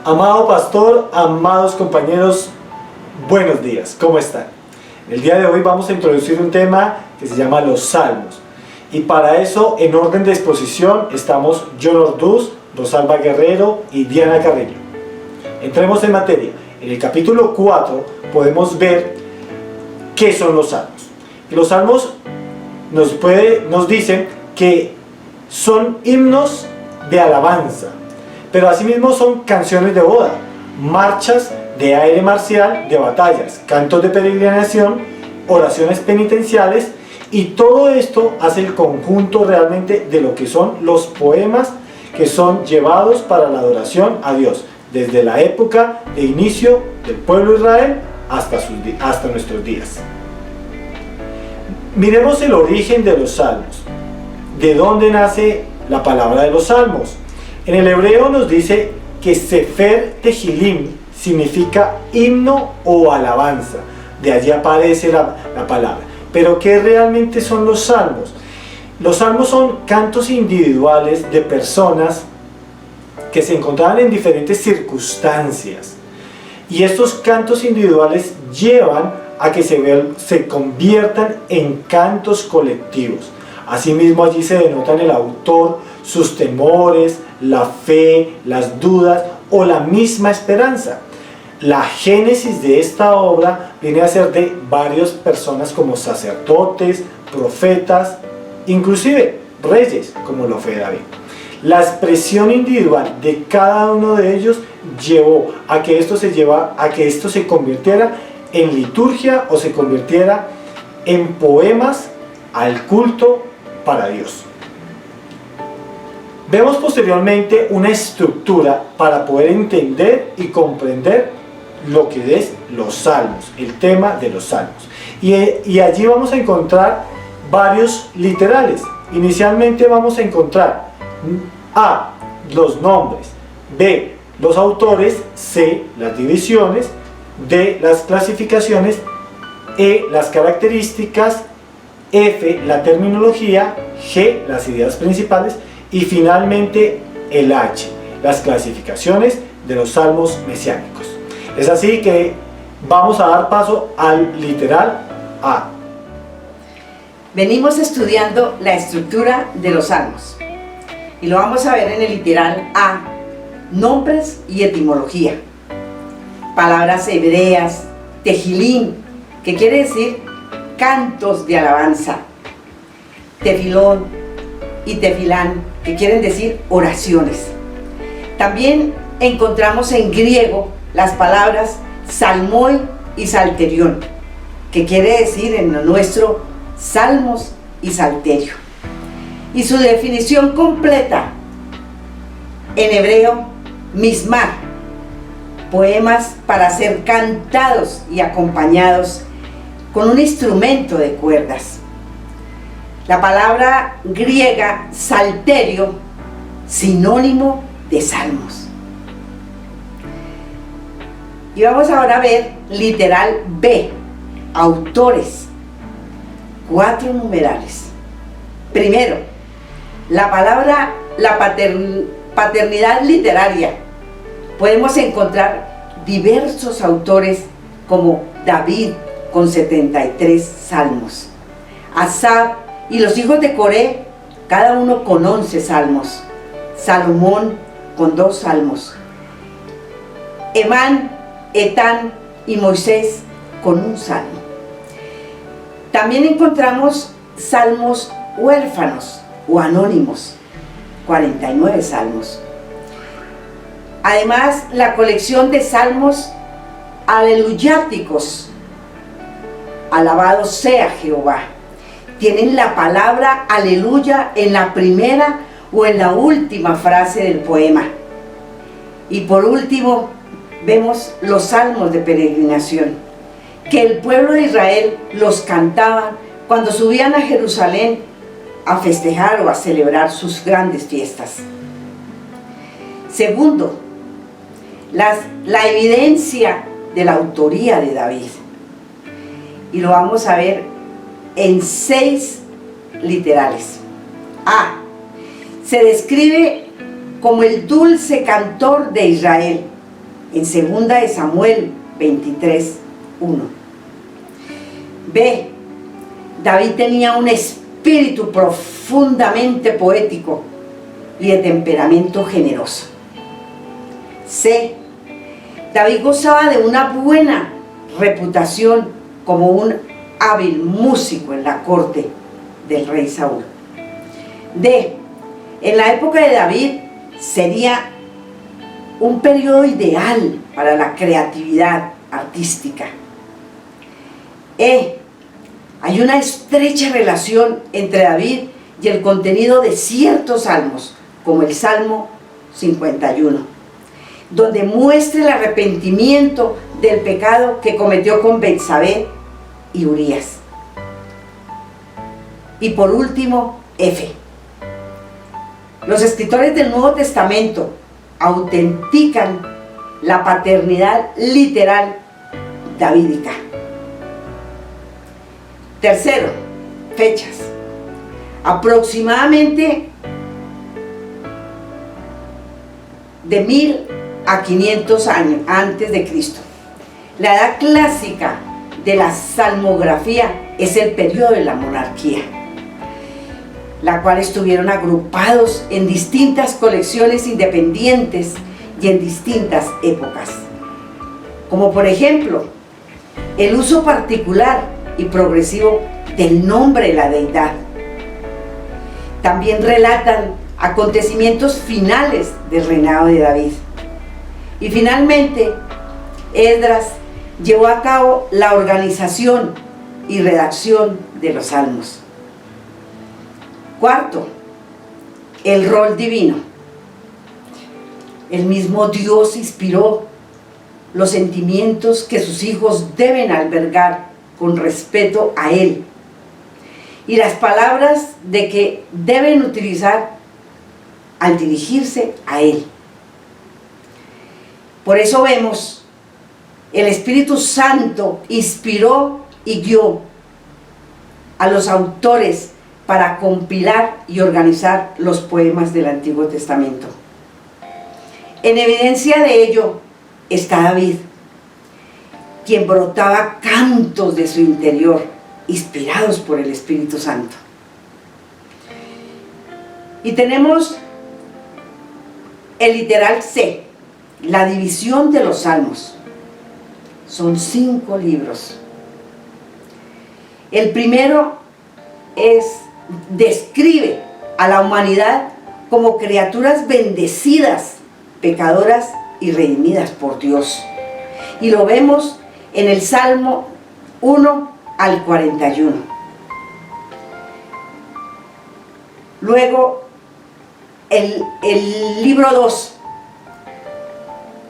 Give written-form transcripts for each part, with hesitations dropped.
Amado pastor, amados compañeros, buenos días, ¿cómo están? El día de hoy vamos a introducir un tema que se llama los Salmos. Y para eso, en orden de exposición, estamos John Orduz, Rosalba Guerrero y Diana Carrillo. Entremos en materia. En el capítulo 4 podemos ver qué son los Salmos. Y los Salmos nos dicen que son himnos de alabanza, pero asimismo son canciones de boda, marchas de aire marcial, de batallas, cantos de peregrinación, oraciones penitenciales, y todo esto hace el conjunto realmente de lo que son los poemas que son llevados para la adoración a Dios, desde la época de inicio del pueblo de Israel hasta nuestros días. Miremos el origen de los salmos. ¿De dónde nace la palabra de los salmos? En el hebreo nos dice que Sefer Tehilim significa himno o alabanza. De allí aparece la palabra. Pero ¿qué realmente son los salmos? Los salmos son cantos individuales de personas que se encontraban en diferentes circunstancias. Y estos cantos individuales llevan a que se conviertan en cantos colectivos. Asimismo, allí se denotan el autor, sus temores, la fe, las dudas o la misma esperanza. La génesis de esta obra viene a ser de varias personas como sacerdotes, profetas, inclusive reyes, como lo fue David. La expresión individual de cada uno de ellos llevó a que esto se convirtiera en liturgia o se convirtiera en poemas al culto para Dios. Vemos posteriormente una estructura para poder entender y comprender lo que es los salmos, el tema de los salmos. Y allí vamos a encontrar varios literales. Inicialmente vamos a encontrar A, los nombres, B, los autores, C, las divisiones, D, las clasificaciones, E, las características, F, la terminología, G, las ideas principales y finalmente el H, las clasificaciones de los salmos mesiánicos. Es así que vamos a dar paso al literal A. Venimos estudiando la estructura de los salmos y lo vamos a ver en el literal A, nombres y etimología. Palabras hebreas, tehilim, que quiere decir cantos de alabanza, tefilón y tefilán, que quieren decir oraciones. También encontramos en griego las palabras salmoi y salterión, que quiere decir en lo nuestro salmos y salterio. Y su definición completa en hebreo, mismar, poemas para ser cantados y acompañados con un instrumento de cuerdas. La palabra griega salterio, sinónimo de salmos. Y vamos ahora a ver literal B, autores, 4 numerales. Primero, la palabra, paternidad literaria. Podemos encontrar diversos autores como David con 73 salmos, Asaf y los hijos de Coré, cada uno con 11 salmos, Salomón con 2 salmos, Emán, Etán y Moisés con 1 salmo. También encontramos salmos huérfanos o anónimos, 49 salmos. Además, la colección de salmos aleluyáticos, alabado sea Jehová, tienen la palabra aleluya en la primera o en la última frase del poema. Y por último, vemos los salmos de peregrinación, que el pueblo de Israel los cantaban cuando subían a Jerusalén a festejar o a celebrar sus grandes fiestas. Segundo, la evidencia de la autoría de David. Y lo vamos a ver en 6 literales. A. Se describe como el dulce cantor de Israel, en 2 de Samuel 23, 1. B. David tenía un espíritu profundamente poético y de temperamento generoso. C. David gozaba de una buena reputación como un hábil músico en la corte del rey Saúl. D. En la época de David sería un periodo ideal para la creatividad artística. E. Hay una estrecha relación entre David y el contenido de ciertos salmos, como el Salmo 51, donde muestra el arrepentimiento del pecado que cometió con Betsabé y Urías. Y por último, F. Los escritores del Nuevo Testamento autentican la paternidad literal davídica. Tercero, fechas. Aproximadamente de 1000 a 500 años antes de Cristo. La edad clásica de la salmografía es el periodo de la monarquía, la cual estuvieron agrupados en distintas colecciones independientes y en distintas épocas, como por ejemplo el uso particular y progresivo del nombre de la deidad. También relatan acontecimientos finales del reinado de David. Y finalmente, Esdras llevó a cabo la organización y redacción de los salmos. Cuarto, el rol divino. El mismo Dios inspiró los sentimientos que sus hijos deben albergar con respeto a Él y las palabras de que deben utilizar al dirigirse a Él. Por eso vemos, el Espíritu Santo inspiró y guió a los autores para compilar y organizar los poemas del Antiguo Testamento. En evidencia de ello está David, quien brotaba cantos de su interior, inspirados por el Espíritu Santo. Y tenemos el literal C, la división de los salmos. Son 5 libros. El primero describe a la humanidad como criaturas bendecidas, pecadoras y redimidas por Dios. Y lo vemos en el Salmo 1 al 41. Luego, el libro 2,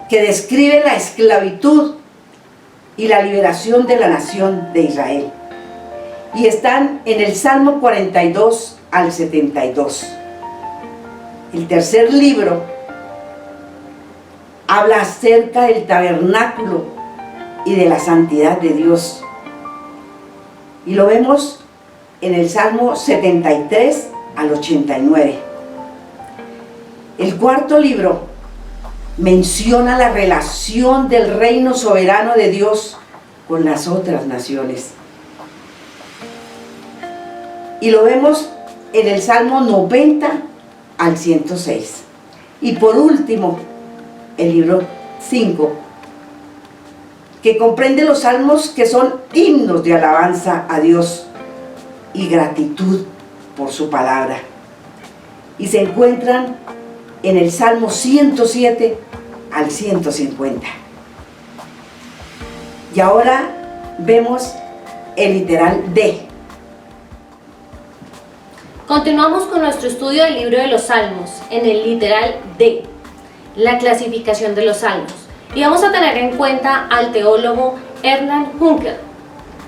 que describe la esclavitud y la liberación de la nación de Israel. Y están en el Salmo 42 al 72. El tercer libro habla acerca del tabernáculo y de la santidad de Dios. Y lo vemos en el Salmo 73 al 89. El cuarto libro menciona la relación del reino soberano de Dios con las otras naciones. Y lo vemos en el Salmo 90 al 106. Y por último, el libro 5, que comprende los salmos que son himnos de alabanza a Dios y gratitud por su palabra. Y se encuentran en el Salmo 107 al 150. Y ahora vemos el literal D. Continuamos con nuestro estudio del libro de los Salmos, en el literal D, la clasificación de los salmos. Y vamos a tener en cuenta al teólogo Hernán Hunkel,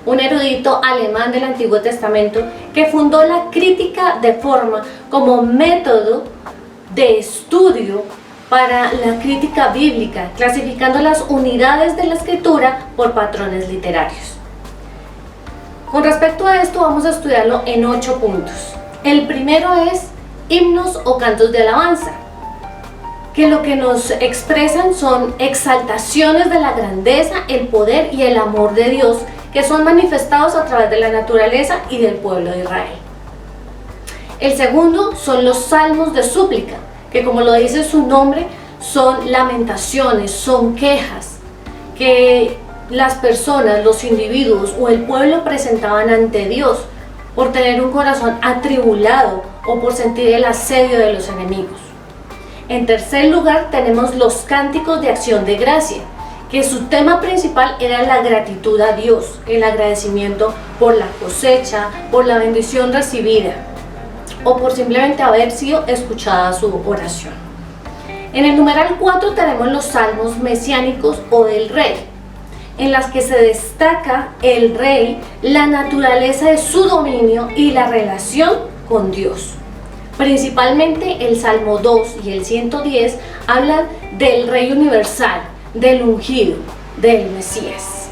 un erudito alemán del Antiguo Testamento que fundó la crítica de forma como método de estudio para la crítica bíblica, clasificando las unidades de la escritura por patrones literarios. Con respecto a esto vamos a estudiarlo en 8 puntos. El primero es himnos o cantos de alabanza. que lo que nos expresan son exaltaciones de la grandeza, el poder y el amor de Dios, que son manifestados a través de la naturaleza y del pueblo de Israel. El segundo son los salmos de súplica, que como lo dice su nombre, son lamentaciones, son quejas que las personas, los individuos o el pueblo presentaban ante Dios por tener un corazón atribulado o por sentir el asedio de los enemigos. En tercer lugar tenemos los cánticos de acción de gracia, que su tema principal era la gratitud a Dios, el agradecimiento por la cosecha, por la bendición recibida o por simplemente haber sido escuchada su oración. En el numeral 4 tenemos los salmos mesiánicos o del rey, en las que se destaca el rey, la naturaleza de su dominio y la relación con Dios. Principalmente el Salmo 2 y el 110 hablan del Rey universal, del ungido, del Mesías.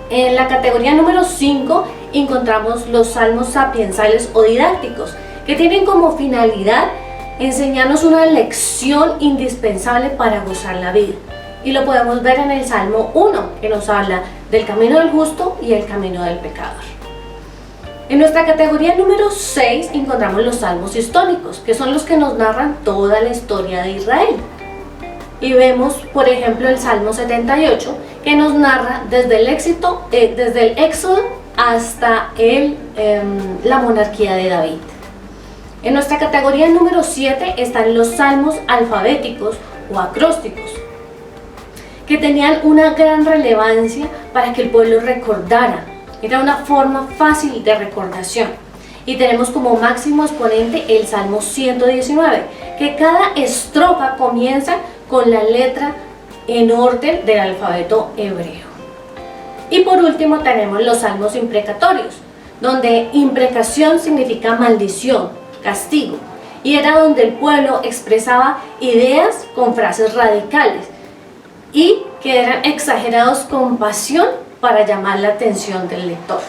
En la categoría número 5 encontramos los salmos sapiensales o didácticos, que tienen como finalidad enseñarnos una lección indispensable para gozar la vida. Y lo podemos ver en el Salmo 1, que nos habla del camino del justo y el camino del pecador. En nuestra categoría número 6 encontramos los salmos históricos, que son los que nos narran toda la historia de Israel. Y vemos, por ejemplo, el Salmo 78, que nos narra desde el Éxodo hasta la monarquía de David. En nuestra categoría número 7 están los salmos alfabéticos o acrósticos, que tenían una gran relevancia para que el pueblo recordara. Era una forma fácil de recordación. Y tenemos como máximo exponente el Salmo 119, que cada estrofa comienza con la letra en orden del alfabeto hebreo. Y por último tenemos los salmos imprecatorios, donde imprecación significa maldición, castigo, y era donde el pueblo expresaba ideas con frases radicales y que eran exagerados con pasión para llamar la atención del lector.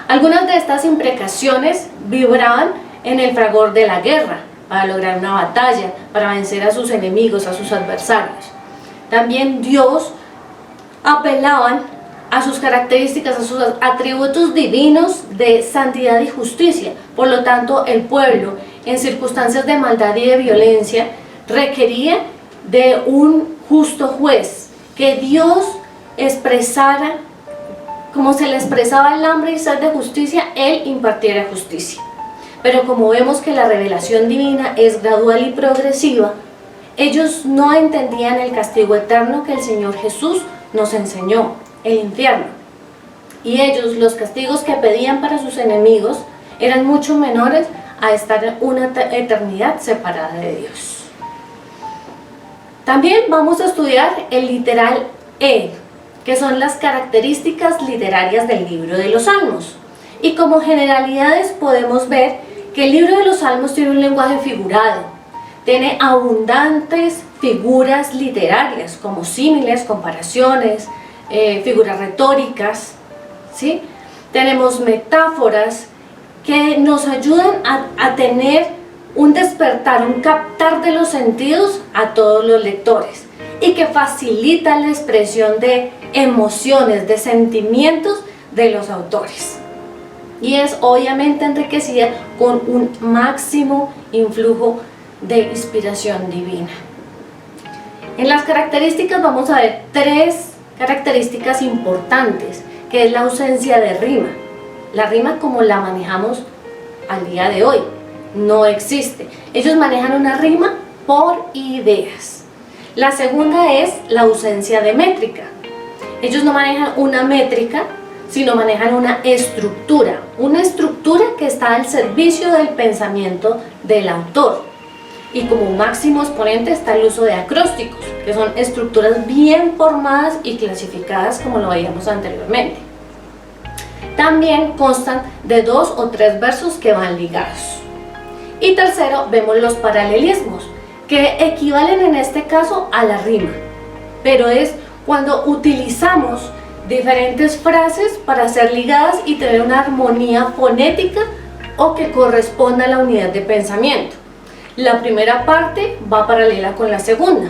Algunas de estas imprecaciones vibraban en el fragor de la guerra, para lograr una batalla, para vencer a sus enemigos, a sus adversarios. También Dios apelaban a sus características, a sus atributos divinos de santidad y justicia. Por lo tanto, el pueblo, en circunstancias de maldad y de violencia, requería de un justo juez, que Dios expresara, como se le expresaba el hambre y sed de justicia, Él impartiera justicia. Pero como vemos que la revelación divina es gradual y progresiva, ellos no entendían el castigo eterno que el Señor Jesús nos enseñó, el infierno. Y ellos, los castigos que pedían para sus enemigos, eran mucho menores a estar en una eternidad separada de Dios. También vamos a estudiar el literal E, que son las características literarias del libro de los Salmos. Y como generalidades podemos ver que el libro de los Salmos tiene un lenguaje figurado, tiene abundantes figuras literarias como símiles, comparaciones, figuras retóricas, ¿sí? Tenemos metáforas que nos ayudan a tener un despertar, un captar de los sentidos a todos los lectores y que facilita la expresión de emociones, de sentimientos de los autores. Y es obviamente enriquecida con un máximo influjo de inspiración divina. En las características vamos a ver 3 características importantes, que es la ausencia de rima. La rima como la manejamos al día de hoy no existe. Ellos manejan una rima por ideas. La segunda es la ausencia de métrica. Ellos no manejan una métrica, sino manejan una estructura que está al servicio del pensamiento del autor. Y como máximo exponente está el uso de acrósticos, que son estructuras bien formadas y clasificadas como lo veíamos anteriormente. También constan de 2 o 3 versos que van ligados. Y tercero, vemos los paralelismos, que equivalen en este caso a la rima, pero es cuando utilizamos diferentes frases para ser ligadas y tener una armonía fonética o que corresponda a la unidad de pensamiento. la primera parte va paralela con la segunda.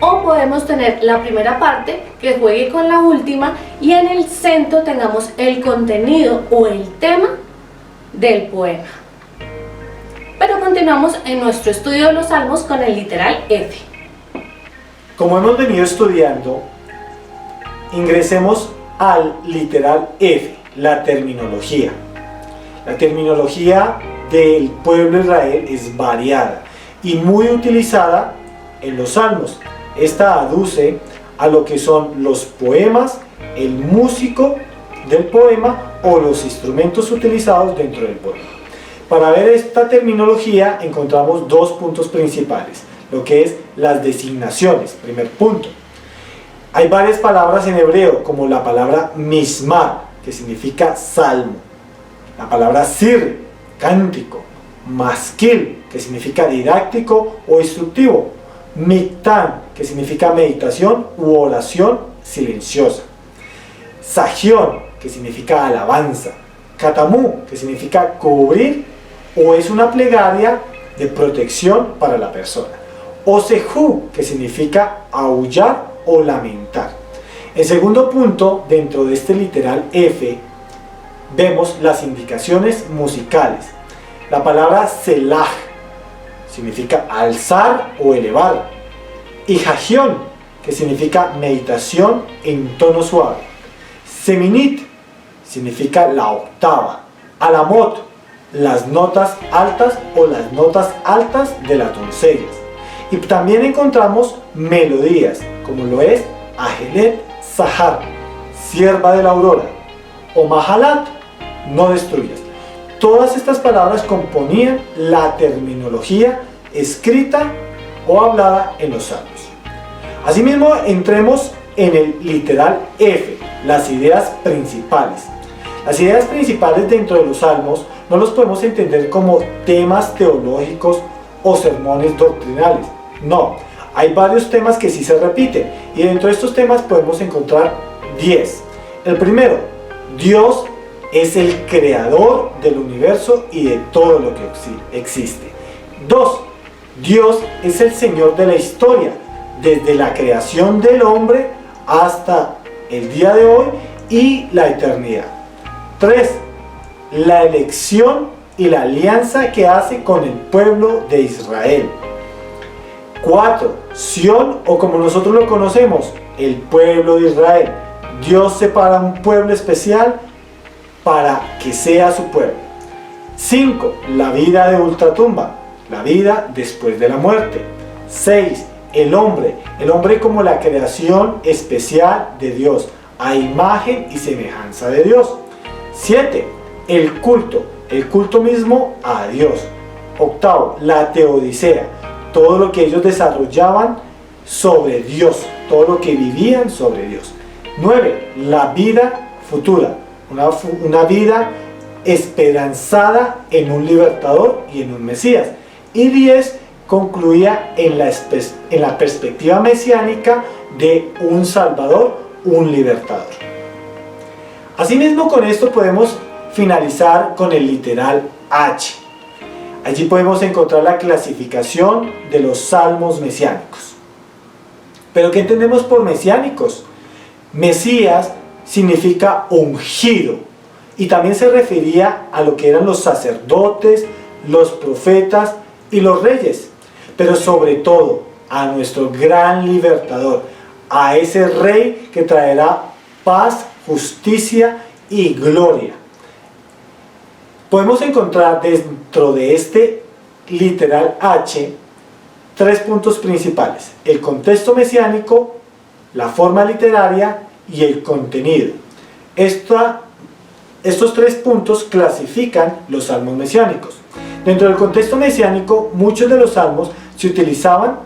O podemos tener la primera parte que juegue con la última y en el centro tengamos el contenido o el tema del poema. Pero continuamos en nuestro estudio de los salmos con el literal F. Como hemos venido estudiando, ingresemos al literal F, la terminología. La terminología del pueblo de Israel es variada y muy utilizada en los salmos. Esta aduce a lo que son los poemas, el músico del poema o los instrumentos utilizados dentro del poema. Para ver esta terminología encontramos dos puntos principales, lo que es las designaciones. Primer punto, hay varias palabras en hebreo, como la palabra mismar, que significa salmo, la palabra sir, cántico, maskil, que significa didáctico o instructivo, miktan, que significa meditación u oración silenciosa, sajión, que significa alabanza, katamú, que significa cubrir o es una plegaria de protección para la persona, o sejú, que significa aullar o lamentar. En segundo punto, dentro de este literal F, vemos las indicaciones musicales. La palabra selah significa alzar o elevar, y hagión, que significa meditación en tono suave. Seminit significa la octava. Alamot, las notas altas o las notas altas de las doncellas. Y también encontramos melodías, como lo es Ajelet Sahar, sierva de la aurora, o Mahalat, no destruyas. Todas estas palabras componían la terminología escrita o hablada en los salmos. Asimismo, entremos en el literal F, las ideas principales. Las ideas principales dentro de los salmos no los podemos entender como temas teológicos o sermones doctrinales. No, hay varios temas que sí se repiten y dentro de estos temas podemos encontrar 10. El primero, Dios es el creador del universo y de todo lo que existe. 2. Dios es el Señor de la historia, desde la creación del hombre hasta el día de hoy y la eternidad. 3. La elección y la alianza que hace con el pueblo de Israel. 4. Sión, o como nosotros lo conocemos, el pueblo de Israel. Dios separa un pueblo especial para que sea su pueblo. 5. La vida de ultratumba, la vida después de la muerte. 6. El hombre como la creación especial de Dios, a imagen y semejanza de Dios. 7. El culto mismo a Dios. 8. La teodicea, todo lo que ellos desarrollaban sobre Dios, todo lo que vivían sobre Dios. 9. La vida futura, una vida esperanzada en un libertador y en un Mesías. Y 10. Concluía en la perspectiva mesiánica de un Salvador, un libertador. Asimismo, con esto podemos finalizar con el literal H. Allí podemos encontrar la clasificación de los salmos mesiánicos. ¿Pero qué entendemos por mesiánicos? Mesías significa ungido y también se refería a lo que eran los sacerdotes, los profetas y los reyes, pero sobre todo a nuestro gran libertador, a ese rey que traerá paz, justicia y gloria. Podemos encontrar dentro de este literal H 3 puntos principales: el contexto mesiánico, la forma literaria y el contenido. Estos 3 puntos clasifican los salmos mesiánicos. Dentro del contexto mesiánico, muchos de los salmos se utilizaban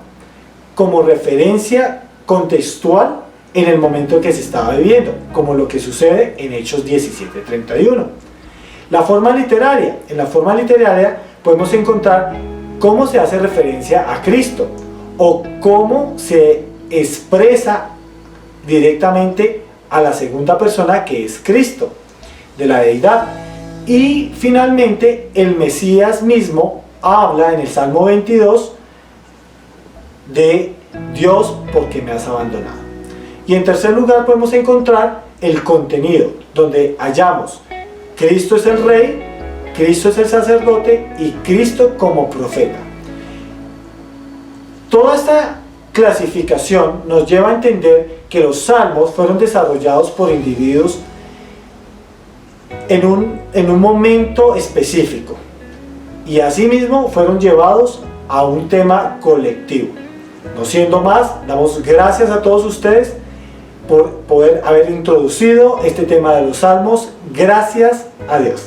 como referencia contextual en el momento en que se estaba viviendo, como lo que sucede en Hechos 17:31. La forma literaria. En la forma literaria podemos encontrar cómo se hace referencia a Cristo o cómo se expresa directamente a la segunda persona, que es Cristo, de la deidad. Y finalmente el Mesías mismo, habla en el Salmo 22 de Dios, porque me has abandonado. Y en tercer lugar podemos encontrar el contenido, donde hallamos Cristo es el Rey, Cristo es el sacerdote y Cristo como profeta. Toda esta clasificación nos lleva a entender que los salmos fueron desarrollados por individuos en un momento específico, y asimismo fueron llevados a un tema colectivo. No siendo más, damos gracias a todos ustedes por poder haber introducido este tema de los salmos. Gracias a Dios.